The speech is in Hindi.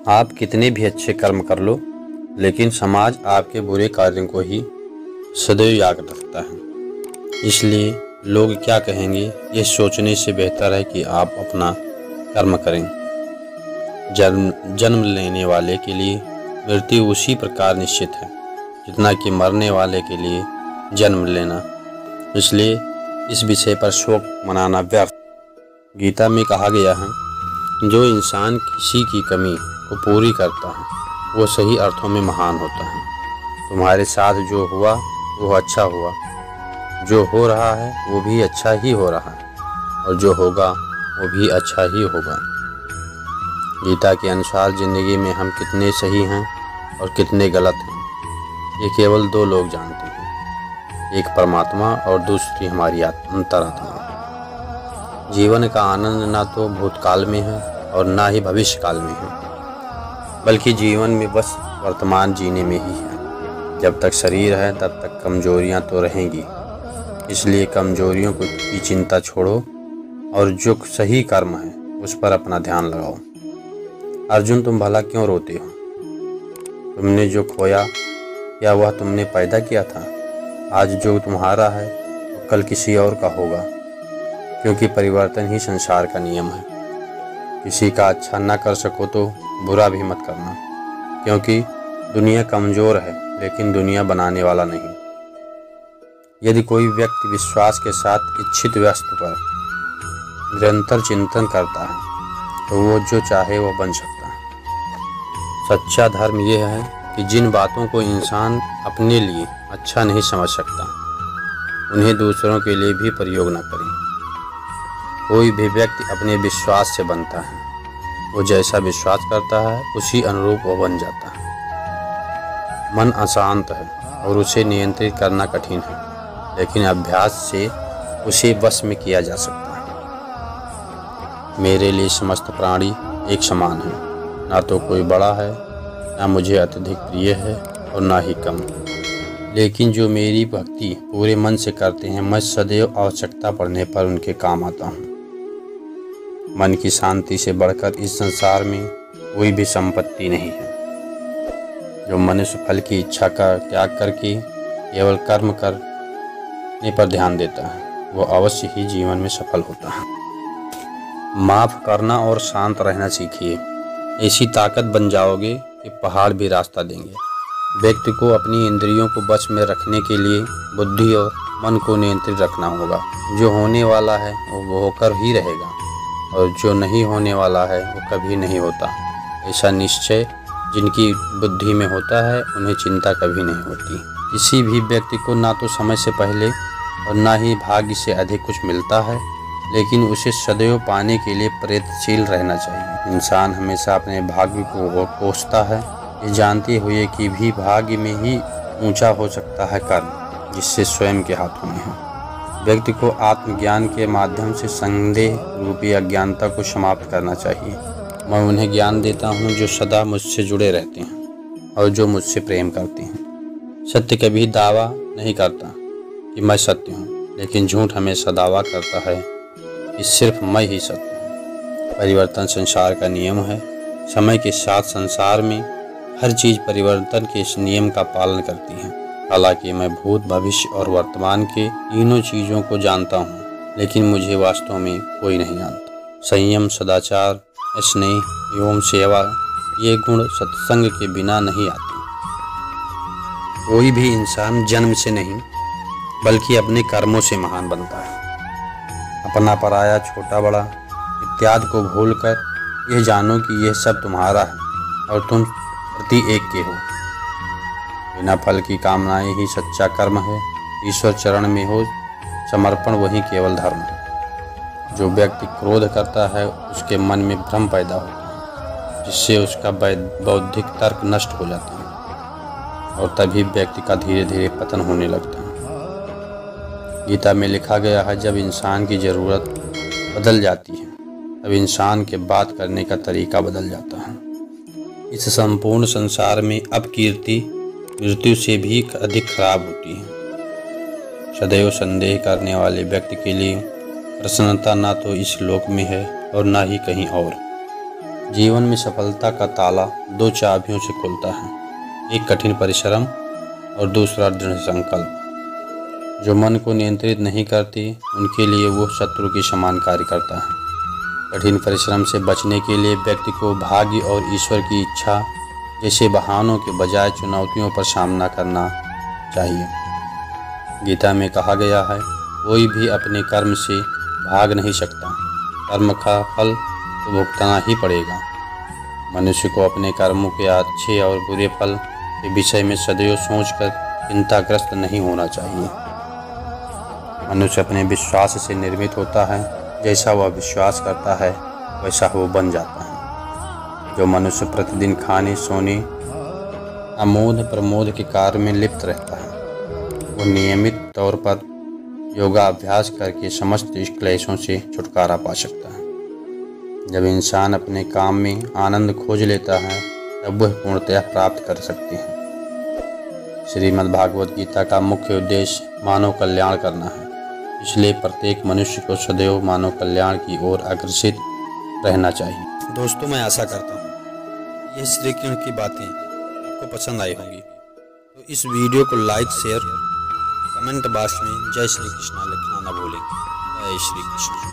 आप कितने भी अच्छे कर्म कर लो, लेकिन समाज आपके बुरे कार्यों को ही सदैव याद रखता है। इसलिए लोग क्या कहेंगे, ये सोचने से बेहतर है कि आप अपना कर्म करें। जन्म लेने वाले के लिए मृत्यु उसी प्रकार निश्चित है जितना कि मरने वाले के लिए जन्म लेना। इसलिए इस विषय पर शोक मनाना व्यर्थ। गीता में कहा गया है, जो इंसान किसी की कमी को पूरी करता है वो सही अर्थों में महान होता है। तुम्हारे साथ जो हुआ वो अच्छा हुआ, जो हो रहा है वो भी अच्छा ही हो रहा है, और जो होगा वो भी अच्छा ही होगा। गीता के अनुसार जिंदगी में हम कितने सही हैं और कितने गलत हैं, ये केवल दो लोग जानते हैं, एक परमात्मा और दूसरी हमारी अंतरात्मा। जीवन का आनंद ना तो भूतकाल में है और ना ही भविष्य काल में है, बल्कि जीवन में बस वर्तमान जीने में ही है। जब तक शरीर है तब तक कमजोरियां तो रहेंगी, इसलिए कमजोरियों की चिंता छोड़ो और जो सही कर्म है उस पर अपना ध्यान लगाओ। अर्जुन, तुम भला क्यों रोते हो? तुमने जो खोया या वह तुमने पैदा किया था? आज जो तुम्हारा है वो कल किसी और का होगा, क्योंकि परिवर्तन ही संसार का नियम है। किसी का अच्छा न कर सको तो बुरा भी मत करना, क्योंकि दुनिया कमज़ोर है लेकिन दुनिया बनाने वाला नहीं। यदि कोई व्यक्ति विश्वास के साथ इच्छित वस्तु पर निरंतर चिंतन करता है तो वो जो चाहे वो बन सकता है। सच्चा धर्म यह है कि जिन बातों को इंसान अपने लिए अच्छा नहीं समझ सकता उन्हें दूसरों के लिए भी प्रयोग न करें। कोई भी व्यक्ति अपने विश्वास से बनता है, वो जैसा विश्वास करता है उसी अनुरूप वो बन जाता है। मन अशांत है और उसे नियंत्रित करना कठिन है, लेकिन अभ्यास से उसे वश में किया जा सकता है। मेरे लिए समस्त प्राणी एक समान है, ना तो कोई बड़ा है, ना मुझे अत्यधिक प्रिय है और ना ही कम। लेकिन जो मेरी भक्ति पूरे मन से करते हैं, मैं सदैव आवश्यकता पड़ने पर उनके काम आता हूँ। मन की शांति से बढ़कर इस संसार में कोई भी संपत्ति नहीं है। जो मनुष्य फल की इच्छा का त्याग करके केवल कर्म करने पर ध्यान देता है, वो अवश्य ही जीवन में सफल होता है। माफ़ करना और शांत रहना सीखिए, ऐसी ताकत बन जाओगे कि पहाड़ भी रास्ता देंगे। व्यक्ति को अपनी इंद्रियों को बस में रखने के लिए बुद्धि और मन को नियंत्रित रखना होगा। जो होने वाला है वो होकर ही रहेगा, और जो नहीं होने वाला है वो कभी नहीं होता। ऐसा निश्चय जिनकी बुद्धि में होता है उन्हें चिंता कभी नहीं होती। किसी भी व्यक्ति को ना तो समय से पहले और ना ही भाग्य से अधिक कुछ मिलता है, लेकिन उसे सदैव पाने के लिए प्रयत्नशील रहना चाहिए। इंसान हमेशा अपने भाग्य को कोसता है, ये जानते हुए कि भी भाग्य में ही ऊंचा हो सकता है कर्म, जिससे स्वयं के हाथों में है। व्यक्ति को आत्मज्ञान के माध्यम से संदेह रूपी अज्ञानता को समाप्त करना चाहिए। मैं उन्हें ज्ञान देता हूँ जो सदा मुझसे जुड़े रहते हैं और जो मुझसे प्रेम करते हैं। सत्य कभी दावा नहीं करता कि मैं सत्य हूँ, लेकिन झूठ हमेशा दावा करता है कि सिर्फ मैं ही सत्य हूँ। परिवर्तन संसार का नियम है। समय के साथ संसार में हर चीज़ परिवर्तन के इस नियम का पालन करती है। हालांकि मैं भूत, भविष्य और वर्तमान के तीनों चीज़ों को जानता हूँ, लेकिन मुझे वास्तव में कोई नहीं जानता। संयम, सदाचार, स्नेह एवं सेवा, ये गुण सत्संग के बिना नहीं आते। कोई भी इंसान जन्म से नहीं बल्कि अपने कर्मों से महान बनता है। अपना पराया, छोटा बड़ा इत्यादि को भूलकर यह जानो कि यह सब तुम्हारा है और तुम प्रति एक के हो। बिना फल की कामनाएं ही सच्चा कर्म है। ईश्वर चरण में हो समर्पण वही केवल धर्म है। जो व्यक्ति क्रोध करता है उसके मन में भ्रम पैदा होता है, जिससे उसका बौद्धिक तर्क नष्ट हो जाता है और तभी व्यक्ति का धीरे धीरे पतन होने लगता है। गीता में लिखा गया है, जब इंसान की ज़रूरत बदल जाती है तब इंसान के बात करने का तरीका बदल जाता है। इस संपूर्ण संसार में अपकीर्ति मृत्यु से भी अधिक खराब होती है। सदैव संदेह करने वाले व्यक्ति के लिए प्रसन्नता ना तो इस लोक में है और ना ही कहीं और। जीवन में सफलता का ताला दो चाबियों से खुलता है, एक कठिन परिश्रम और दूसरा दृढ़ संकल्प। जो मन को नियंत्रित नहीं करती उनके लिए वो शत्रु के समान कार्य करता है। कठिन परिश्रम से बचने के लिए व्यक्ति को भाग्य और ईश्वर की इच्छा जैसे बहानों के बजाय चुनौतियों पर सामना करना चाहिए। गीता में कहा गया है, कोई भी अपने कर्म से भाग नहीं सकता, कर्म का फल तो भुगतना ही पड़ेगा। मनुष्य को अपने कर्मों के अच्छे और बुरे फल के विषय में सदैव सोचकर चिंताग्रस्त नहीं होना चाहिए। मनुष्य अपने विश्वास से निर्मित होता है, जैसा वह विश्वास करता है वैसा वो बन जाता है। जो मनुष्य प्रतिदिन खाने सोने आमोद प्रमोद के कार्य में लिप्त रहता है, वो नियमित तौर पर योगाभ्यास करके समस्त क्लेशों से छुटकारा पा सकता है। जब इंसान अपने काम में आनंद खोज लेता है तब वह पूर्णतः प्राप्त कर सकते हैं। श्रीमद् भागवत गीता का मुख्य उद्देश्य मानव कल्याण करना है, इसलिए प्रत्येक मनुष्य को सदैव मानव कल्याण की ओर अग्रसित रहना चाहिए। दोस्तों, मैं आशा करता हूँ यह श्री कृष्ण की बातें आपको पसंद आई होंगी, तो इस वीडियो को लाइक शेयर कमेंट बॉक्स में जय श्री कृष्णा लिखना न भूलें। जय श्री कृष्ण।